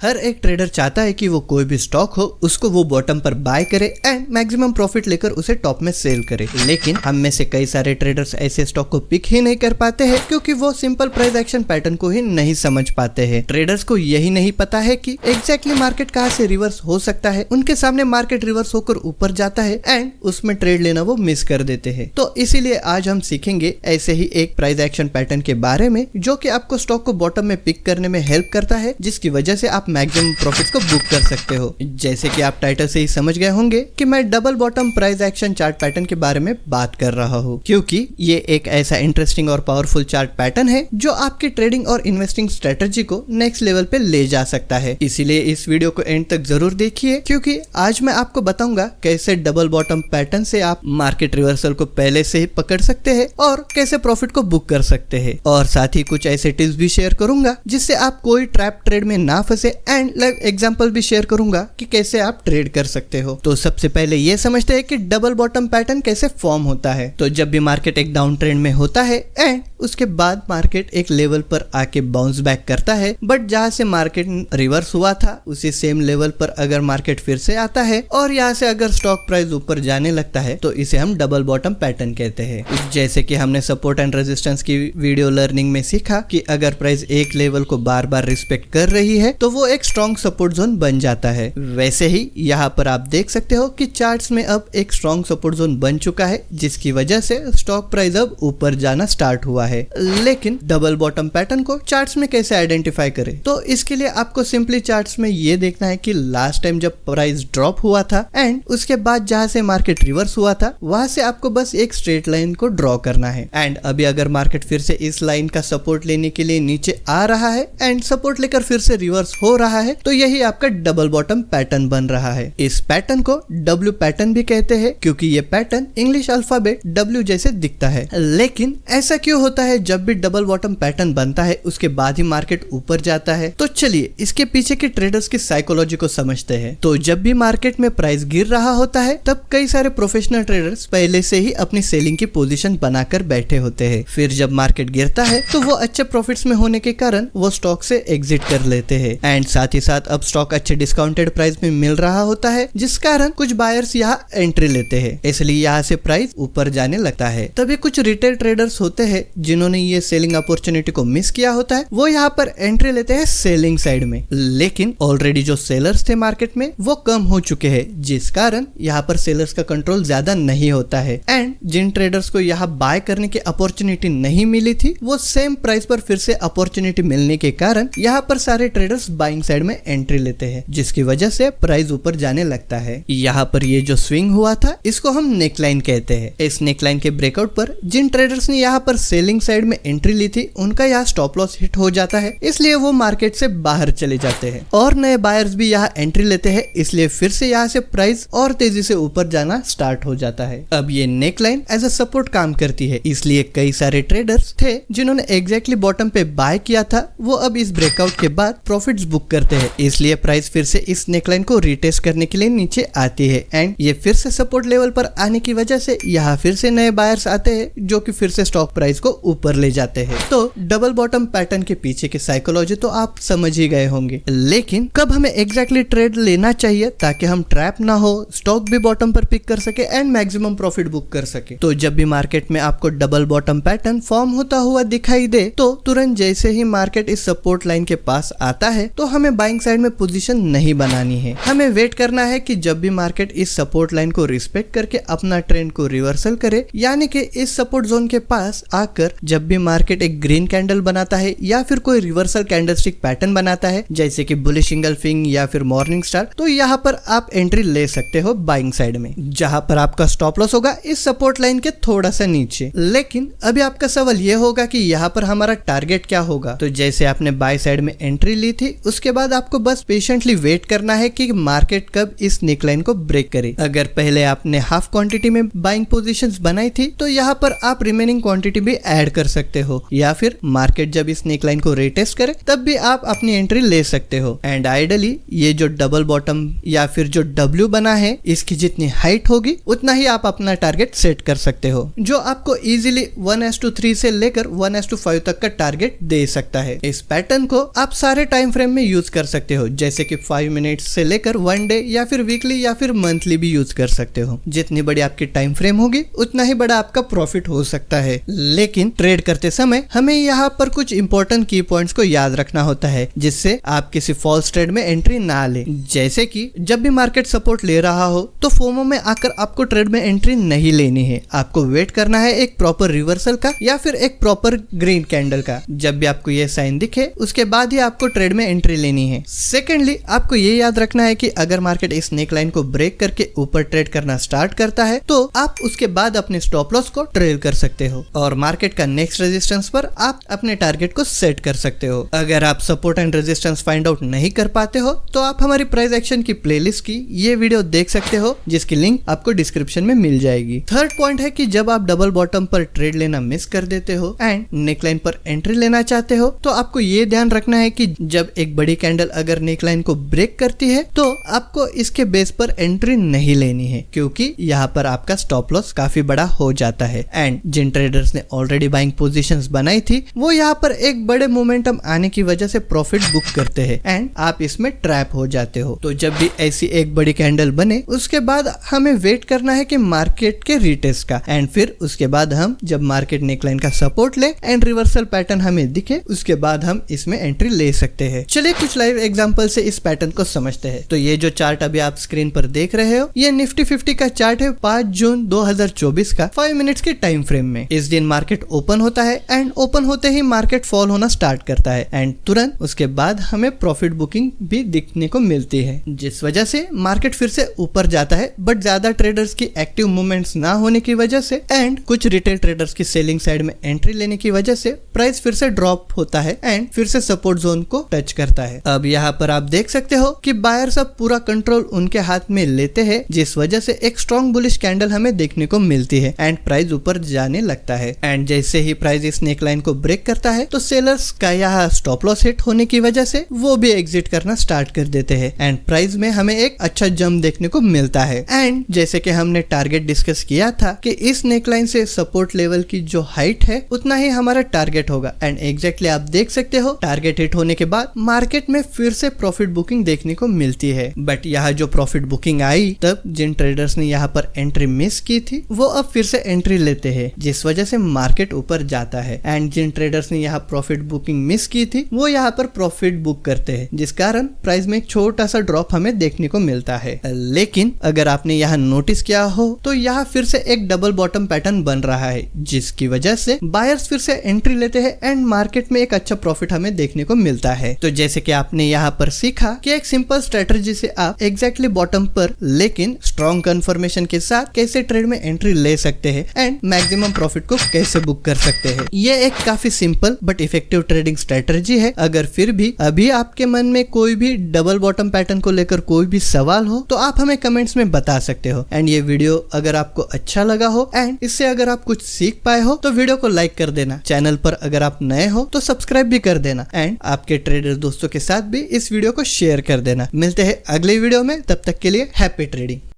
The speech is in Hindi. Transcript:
हर एक ट्रेडर चाहता है कि वो कोई भी स्टॉक हो उसको वो बॉटम पर बाय करे एंड मैक्सिमम प्रॉफिट लेकर उसे टॉप में सेल करे। लेकिन हम में से कई सारे ट्रेडर्स ऐसे स्टॉक को पिक ही नहीं कर पाते हैं क्योंकि वो सिंपल प्राइस एक्शन पैटर्न को ही नहीं समझ पाते हैं। ट्रेडर्स को यही नहीं पता है कि एग्जैक्टली मार्केट कहाँ से रिवर्स हो सकता है। उनके सामने मार्केट रिवर्स होकर ऊपर जाता है एंड उसमें ट्रेड लेना वो मिस कर देते हैं। तो इसीलिए आज हम सीखेंगे ऐसे ही एक प्राइस एक्शन पैटर्न के बारे में जो कि आपको स्टॉक को बॉटम में पिक करने में हेल्प करता है, जिसकी वजह से आप मैक्सिमम प्रॉफिट्स को बुक कर सकते हो। जैसे कि आप टाइटल से ही समझ गए होंगे कि मैं double bottom price action chart pattern के बारे में बात कर रहा हूँ, क्योंकि ये एक ऐसा इंटरेस्टिंग और पावरफुल चार्ट पैटर्न है जो आपकी ट्रेडिंग और इन्वेस्टिंग स्ट्रेटजी को नेक्स्ट लेवल पे ले जा सकता है। इसीलिए इस वीडियो को एंड तक जरूर देखिए, क्योंकि आज मैं आपको बताऊंगा कैसे डबल बॉटम पैटर्न से आप मार्केट रिवर्सल को पहले से ही पकड़ सकते हैं और कैसे प्रॉफिट को बुक कर सकते हैं। और साथ ही कुछ ऐसे टिप्स भी शेयर करूंगा जिससे आप कोई ट्रैप ट्रेड में ना फंसे एंड लाइव एग्जांपल भी शेयर करूंगा कि कैसे आप ट्रेड कर सकते हो। तो सबसे पहले ये समझते हैं कि डबल बॉटम पैटर्न कैसे फॉर्म होता है। तो जब भी मार्केट एक डाउन ट्रेंड में होता है एंड उसके बाद मार्केट एक लेवल पर आके बाउंस बैक करता है, बट जहां से मार्केट रिवर्स हुआ था उसी सेम लेवल पर अगर मार्केट फिर से आता है और यहाँ से अगर स्टॉक प्राइस ऊपर जाने लगता है तो इसे हम डबल बॉटम पैटर्न कहते हैं। जैसे कि हमने सपोर्ट एंड रेजिस्टेंस की वीडियो लर्निंग में सीखा कि अगर प्राइस एक लेवल को बार बार रिस्पेक्ट कर रही है तो वो एक स्ट्रॉन्ग सपोर्ट जोन बन जाता है। वैसे ही यहाँ पर आप देख सकते हो कि चार्ट्स में अब एक स्ट्रॉन्ग सपोर्ट जोन बन चुका है, जिसकी वजह से स्टॉक प्राइस अब ऊपर जाना स्टार्ट हुआ है। लेकिन डबल बॉटम पैटर्न को चार्ट्स में कैसे आइडेंटिफाई करें? तो इसके लिए आपको सिंपली चार्ट्स में ये देखना है कि लास्ट टाइम जब प्राइस ड्रॉप हुआ था एंड उसके बाद जहां से मार्केट रिवर्स हुआ था वहां से आपको बस एक स्ट्रेट लाइन को ड्रॉ करना है। एंड अभी अगर मार्केट फिर से इस लाइन का सपोर्ट लेने के लिए नीचे आ रहा है एंड सपोर्ट लेकर फिर से रिवर्स हो रहा है तो यही आपका डबल बॉटम पैटर्न बन रहा है। इस पैटर्न को डब्ल्यू पैटर्न भी कहते हैं क्योंकि ये पैटर्न इंग्लिश अल्फाबेट डब्ल्यू जैसे दिखता है। लेकिन ऐसा क्यों होता है जब भी डबल बॉटम पैटर्न बनता है उसके बाद ही मार्केट ऊपर जाता है? तो चलिए इसके पीछे के ट्रेडर्स की साइकोलॉजी को समझते हैं। तो जब भी मार्केट में प्राइस गिर रहा होता है तब कई सारे प्रोफेशनल ट्रेडर्स पहले से ही अपनी सेलिंग की पोजीशन बनाकर बैठे होते हैं। फिर जब मार्केट गिरता है तो वो अच्छे प्रॉफिट्स में होने के कारण वो स्टॉक से एग्जिट कर लेते हैं एंड साथ ही साथ अब स्टॉक अच्छे डिस्काउंटेड प्राइस में मिल रहा होता है, जिस कारण कुछ बायर्स यहाँ एंट्री लेते हैं, इसलिए यहाँ से प्राइस ऊपर जाने लगता है। तभी कुछ रिटेल ट्रेडर्स होते हैं जिन्होंने ये सेलिंग अपॉर्चुनिटी को मिस किया होता है, वो यहाँ पर एंट्री लेते हैं सेलिंग साइड में। लेकिन ऑलरेडी जो सेलर्स थे मार्केट में वो कम हो चुके हैं, जिस कारण यहाँ पर सेलर्स का कंट्रोल ज्यादा नहीं होता है एंड जिन ट्रेडर्स को यहाँ बाय करने की अपॉर्चुनिटी नहीं मिली थी वो सेम प्राइस पर फिर से अपॉर्चुनिटी मिलने के कारण यहाँ पर सारे ट्रेडर्स बाइंग साइड में एंट्री लेते हैं, जिसकी वजह से प्राइस ऊपर जाने लगता है। यहाँ पर ये जो स्विंग हुआ था इसको हम नेकलाइन कहते हैं। इस नेकलाइन के ब्रेकआउट पर जिन ट्रेडर्स ने यहाँ पर सेलिंग साइड में एंट्री ली थी उनका यहाँ स्टॉप लॉस हिट हो जाता है, इसलिए वो मार्केट से बाहर चले जाते हैं और नए बायर्स भी यहाँ एंट्री लेते हैं, इसलिए फिर से यहाँ से प्राइस और तेजी से ऊपर जाना स्टार्ट हो जाता है। अब ये नेकलाइन एज अ सपोर्ट काम करती है, इसलिए कई सारे ट्रेडर्स थे जिन्होंने एग्जैक्टली बॉटम पे बाय किया था वो अब इस ब्रेकआउट के बाद प्रॉफिट्स बुक करते हैं, इसलिए प्राइस फिर से इस नेकलाइन को रिटेस्ट करने के लिए नीचे आती है एंड ये फिर से सपोर्ट लेवल पर आने की वजह से यहाँ फिर से नए बायर्स आते हैं जो कि फिर से स्टॉक प्राइस को ऊपर ले जाते हैं। तो डबल बॉटम पैटर्न के पीछे की साइकोलॉजी तो आप समझ ही गए होंगे, लेकिन कब हमें एग्जैक्टली ट्रेड लेना चाहिए ताकि हम ट्रैप ना हो, स्टॉक भी बॉटम पर पिक कर सके एंड मैक्सिमम प्रॉफिट बुक कर सके? तो जब भी मार्केट में आपको डबल बॉटम पैटर्न फॉर्म होता हुआ दिखाई दे तो तुरंत जैसे ही मार्केट इस सपोर्ट लाइन के पास आता है तो हमें बाइंग साइड में पोजीशन नहीं बनानी है। हमें वेट करना है कि जब भी मार्केट इस सपोर्ट लाइन को रिस्पेक्ट करके अपना ट्रेंड को रिवर्सल करे, यानी कि इस सपोर्ट जोन के पास आकर जब भी मार्केट एक ग्रीन कैंडल बनाता है या फिर कोई रिवर्सल कैंडलस्टिक पैटर्न बनाता है जैसे कि बुलिश इंगल्फिंग या फिर मॉर्निंग स्टार, तो यहाँ पर आप एंट्री ले सकते हो बाइंग साइड में, जहां पर आपका स्टॉप लॉस होगा इस सपोर्ट लाइन के थोड़ा सा नीचे। लेकिन अभी आपका सवाल ये होगा कि यहाँ पर हमारा टारगेट क्या होगा? तो जैसे आपने बाय साइड में एंट्री ली थी उसके बाद आपको बस पेशेंटली वेट करना है कि मार्केट कब इस नेकलाइन को ब्रेक करे। अगर पहले आपने हाफ क्वांटिटी में बाइंग पोजीशंस बनाई थी तो यहाँ पर आप रिमेनिंग क्वांटिटी भी ऐड कर सकते हो, या फिर मार्केट जब इस नेकलाइन को रिटेस्ट करे तब भी आप अपनी एंट्री ले सकते हो। एंड आइडियली ये जो डबल बॉटम या फिर जो डब्ल्यू बना है इसकी जितनी हाइट होगी उतना ही आप अपना टारगेट सेट कर सकते हो, जो आपको इजीली 1:3 से लेकर 1:5 तक का टारगेट दे सकता है। इस पैटर्न को आप सारे टाइम फ्रेम में यूज कर सकते हो, जैसे कि 5 मिनट से लेकर 1 डे या फिर वीकली या फिर मंथली भी यूज कर सकते हो। जितनी बड़ी आपकी टाइम फ्रेम होगी उतना ही बड़ा आपका प्रॉफिट हो सकता है। लेकिन ट्रेड करते समय हमें यहाँ पर कुछ इंपॉर्टेंट की पॉइंट्स को याद रखना होता है, जिससे आप किसी फॉल्स ट्रेड में एंट्री ना ले। जैसे कि जब भी मार्केट सपोर्ट ले रहा हो तो फोमो में आकर आपको ट्रेड में एंट्री नहीं लेनी है। आपको वेट करना है एक प्रॉपर रिवर्सल का या फिर एक प्रॉपर ग्रीन कैंडल का। जब भी आपको ये साइन दिखे उसके बाद ही आपको ट्रेड में एंट्री लेनी है। सेकेंडली, आपको ये याद रखना है कि अगर मार्केट इस नेक लाइन को ब्रेक करके ऊपर ट्रेड करना स्टार्ट करता है तो आप उसके बाद अपने स्टॉप लॉस को ट्रेल कर सकते हो और मार्केट का नेक्स्ट रेजिस्टेंस पर आप अपने टारगेट को सेट कर सकते हो। अगर आप support and resistance find out नहीं कर पाते हो तो आप हमारी प्राइस एक्शन की प्लेलिस्ट की ये वीडियो देख सकते हो, जिसकी लिंक आपको डिस्क्रिप्शन में मिल जाएगी। थर्ड पॉइंट है कि जब आप डबल बॉटम पर ट्रेड लेना मिस कर देते हो एंड नेकलाइन पर एंट्री लेना चाहते हो तो आपको ये ध्यान रखना है कि जब एक बड़ी कैंडल अगर नेकलाइन को ब्रेक करती है तो आपको इसके बेस पर एंट्री नहीं लेनी है, क्योंकि यहाँ पर आपका स्टॉप लॉस काफी बड़ा हो जाता है। एंड जिन ट्रेडर्स ने ऑलरेडी बाइंग पोजीशंस बनाई थी वो यहाँ पर एक बड़े मोमेंटम आने की वजह से प्रॉफिट बुक करते हैं एंड आप इसमें ट्रैप हो जाते हो। तो जब भी ऐसी एक बड़ी कैंडल बने उसके बाद हमें वेट करना है कि मार्केट के रीटेस्ट का, एंड फिर उसके बाद हम जब मार्केट नेकलाइन का सपोर्ट ले एंड रिवर्सल पैटर्न हमें दिखे उसके बाद हम इसमें एंट्री ले सकते हैं। चलिए कुछ लाइव एग्जांपल से इस पैटर्न को समझते हैं। तो ये जो चार्ट अभी आप स्क्रीन पर देख रहे हो ये निफ्टी 50 का चार्ट है 5 जून 2024 का 5 मिनट्स के टाइम फ्रेम में। इस दिन मार्केट ओपन होता है एंड ओपन होते ही मार्केट फॉल होना स्टार्ट करता है एंड तुरंत उसके बाद हमें प्रॉफिट बुकिंग भी दिखने को मिलती है, जिस वजह से मार्केट फिर से ऊपर जाता है। बट ज्यादा ट्रेडर्स की एक्टिव मूवमेंट्स ना होने की वजह से एंड कुछ रिटेल ट्रेडर्स की सेलिंग साइड में एंट्री लेने की वजह से प्राइस फिर से ड्रॉप होता है एंड फिर से सपोर्ट जोन को टच करता है। अब यहाँ पर आप देख सकते हो कि बायर्स अब पूरा कंट्रोल उनके हाथ में लेते हैं, जिस वजह से एक स्ट्रॉन्ग बुलिश कैंडल हमें देखने को मिलती है एंड प्राइस ऊपर जाने लगता है। एंड जैसे ही प्राइस इस नेक लाइन को ब्रेक करता है तो सेलर्स का यहाँ स्टॉप लॉस हिट होने की वजह से वो भी एग्जिट करना स्टार्ट कर देते हैं एंड प्राइस में हमें एक अच्छा जंप देखने को मिलता है। एंड जैसे कि हमने टारगेट डिस्कस किया था कि इस नेकलाइन से सपोर्ट लेवल की जो हाइट है उतना ही हमारा टारगेट होगा एंड एग्जैक्टली आप देख सकते हो टारगेट हिट होने के बाद मार्केट में फिर से प्रॉफिट बुकिंग देखने को मिलती है। बट यहाँ जो प्रॉफिट बुकिंग आई तब जिन ट्रेडर्स ने यहाँ पर एंट्री मिस की थी वो अब फिर से एंट्री लेते हैं, जिस वजह से मार्केट ऊपर जाता है एंड जिन ट्रेडर्स ने यहाँ प्रॉफिट बुकिंग मिस की थी वो यहाँ पर प्रॉफिट बुक करते हैं, जिस कारण प्राइस में एक छोटा सा ड्रॉप हमें देखने को मिलता है। लेकिन अगर आपने यहाँ नोटिस किया हो तो यहाँ फिर से एक डबल बॉटम पैटर्न बन रहा है, जिसकी वजह से बायर्स फिर से एंट्री लेते हैं एंड मार्केट में एक अच्छा प्रॉफिट हमें देखने को मिलता है। तो जैसे कि आपने यहाँ पर सीखा कि एक सिंपल स्ट्रेटजी से आप एग्जैक्टली बॉटम पर लेकिन स्ट्रॉन्ग कंफर्मेशन के साथ कैसे ट्रेड में एंट्री ले सकते हैं एंड मैक्सिमम प्रॉफिट को कैसे बुक कर सकते हैं। ये एक काफी simple but effective trading strategy है। अगर फिर भी अभी आपके मन में कोई भी डबल बॉटम पैटर्न को लेकर कोई भी सवाल हो तो आप हमें कमेंट्स में बता सकते हो। एंड ये वीडियो अगर आपको अच्छा लगा हो एंड इससे अगर आप कुछ सीख पाए हो तो वीडियो को लाइक कर देना। चैनल पर अगर आप नए हो तो सब्सक्राइब भी कर देना एंड आपके ट्रेडर दोस्तों के साथ भी इस वीडियो को शेयर कर देना। मिलते हैं अगले वीडियो में, तब तक के लिए हैप्पी ट्रेडिंग।